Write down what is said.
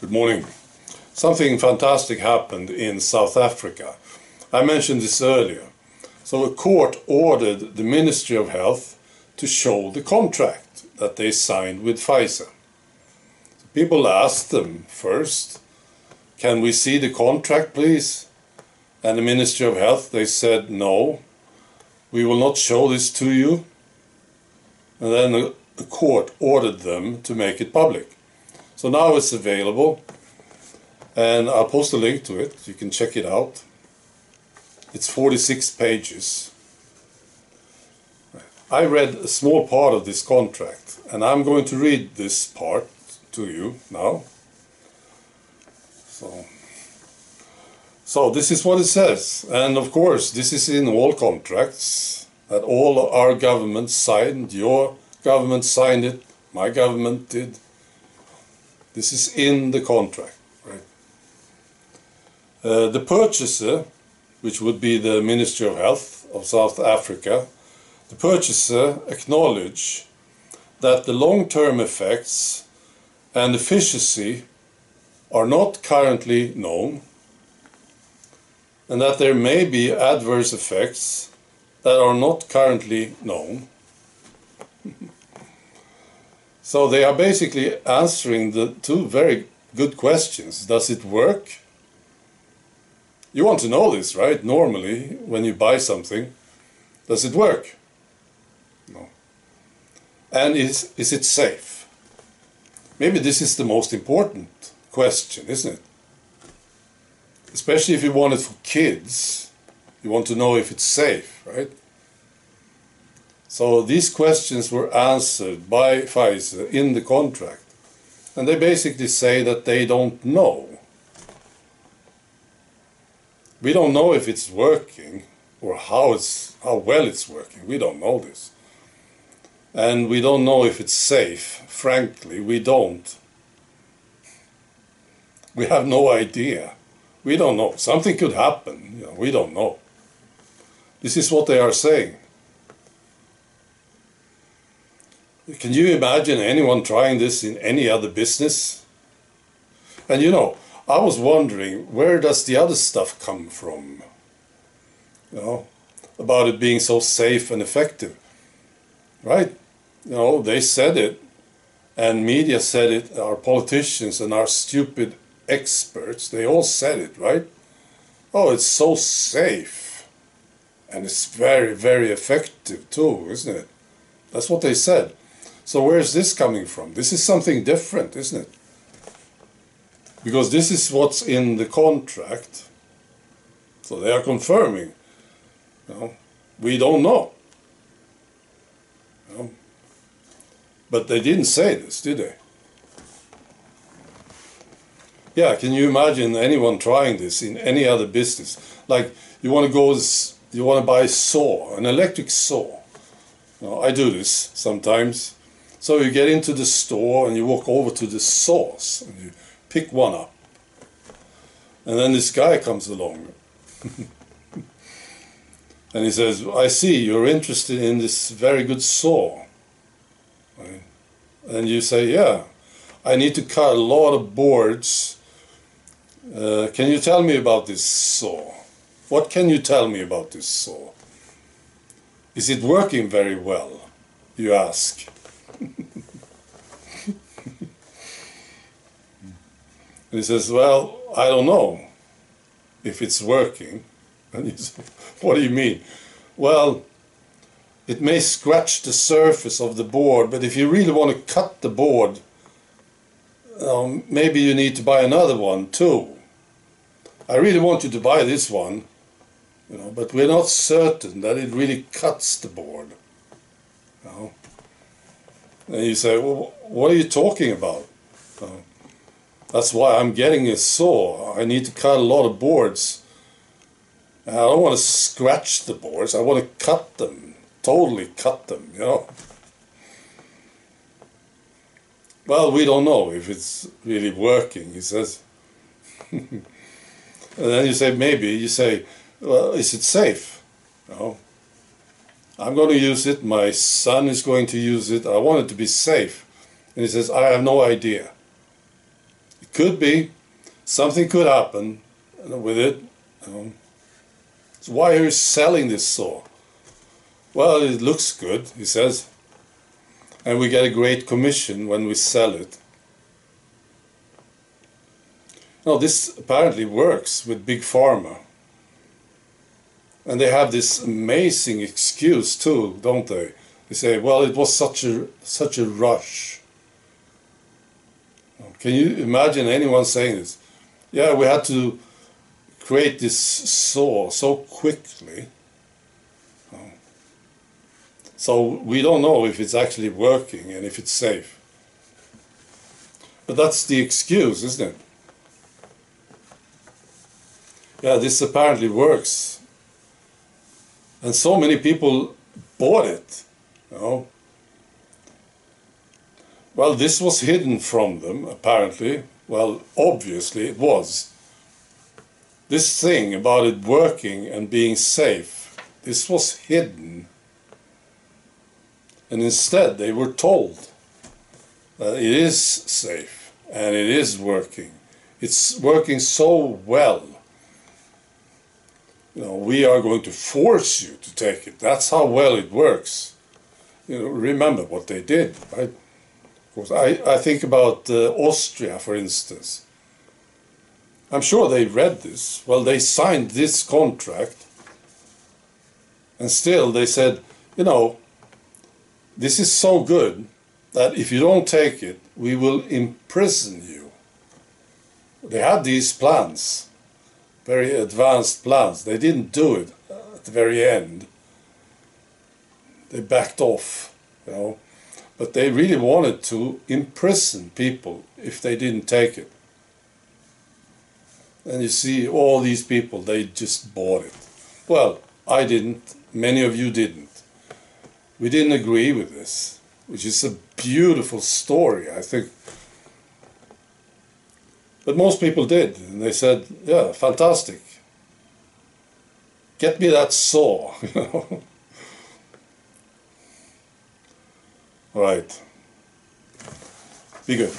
Good morning. Something fantastic happened in South Africa. I mentioned this earlier. So a court ordered the Ministry of Health to show the contract that they signed with Pfizer. So people asked them first, can we see the contract please? And the Ministry of Health, they said no, we will not show this to you. And then the court ordered them to make it public. So now it's available, and I'll post a link to it, you can check it out. It's 46 pages. I read a small part of this contract, and I'm going to read this part to you now. So this is what it says, and of course this is in all contracts that all our governments signed. Your government signed it, my government did. This is in the contract, right? The purchaser, which would be the Ministry of Health of South Africa, the purchaser acknowledge that the long-term effects and efficacy are not currently known, and that there may be adverse effects that are not currently known. So they are basically answering the two very good questions. Does it work? You want to know this, right? Normally, when you buy something, does it work? No. And is it safe? Maybe this is the most important question, isn't it? Especially if you want it for kids. You want to know if it's safe, right? So these questions were answered by Pfizer in the contract. And they basically say that they don't know. We don't know if it's working or how well it's working. We don't know this. And we don't know if it's safe. Frankly, we don't. We have no idea. We don't know. Something could happen. We don't know. This is what they are saying. Can you imagine anyone trying this in any other business? And I was wondering, where does the other stuff come from? About it being so safe and effective. Right? They said it, and media said it, our politicians and our stupid experts, they all said it, right? Oh, it's so safe. And it's very, very effective too, isn't it? That's what they said. So where is this coming from? This is something different, isn't it? Because this is what's in the contract. So they are confirming. We don't know. But they didn't say this, did they? Yeah, can you imagine anyone trying this in any other business? Like you want to buy a saw, an electric saw. I do this sometimes. So you get into the store and you walk over to the saws and you pick one up. And then this guy comes along. And he says, I see you're interested in this very good saw. Right? And you say, yeah, I need to cut a lot of boards. Can you tell me about this saw? What can you tell me about this saw? Is it working very well? You ask. And he says, well, I don't know if it's working. And you say, what do you mean? Well, it may scratch the surface of the board, but if you really want to cut the board, maybe you need to buy another one too. I really want you to buy this one, but we're not certain that it really cuts the board. And you say, well, what are you talking about? That's why I'm getting a saw. I need to cut a lot of boards. I don't want to scratch the boards. I want to cut them, totally cut them, Well, we don't know if it's really working, he says. And then you say, well, is it safe? I'm going to use it, my son is going to use it, I want it to be safe. And he says, I have no idea. It could be. Something could happen with it. So why are you selling this saw? Well, it looks good, he says. And we get a great commission when we sell it. Now, this apparently works with Big Pharma. And they have this amazing excuse too, don't they? They say, well, it was such a rush. Can you imagine anyone saying this? Yeah, we had to create this saw so quickly. So we don't know if it's actually working and if it's safe. But that's the excuse, isn't it? Yeah, this apparently works. And so many people bought it, you know. Well, this was hidden from them, apparently. Well, obviously it was. This thing about it working and being safe, this was hidden. And instead they were told that it is safe and it is working. It's working so well. You know, we are going to force you to take it. That's how well it works. You know, remember what they did, right? Of course, I think about Austria, for instance. I'm sure they read this. Well, they signed this contract, and still they said, you know, this is so good that if you don't take it, we will imprison you. They had these plans. Very advanced plans. They didn't do it at the very end. They backed off, you know. But they really wanted to imprison people if they didn't take it. And you see, all these people, they just bought it. Well, I didn't. Many of you didn't. We didn't agree with this, which is a beautiful story, I think. But most people did, and they said, yeah, fantastic. Get me that saw, you know. All right. Be good.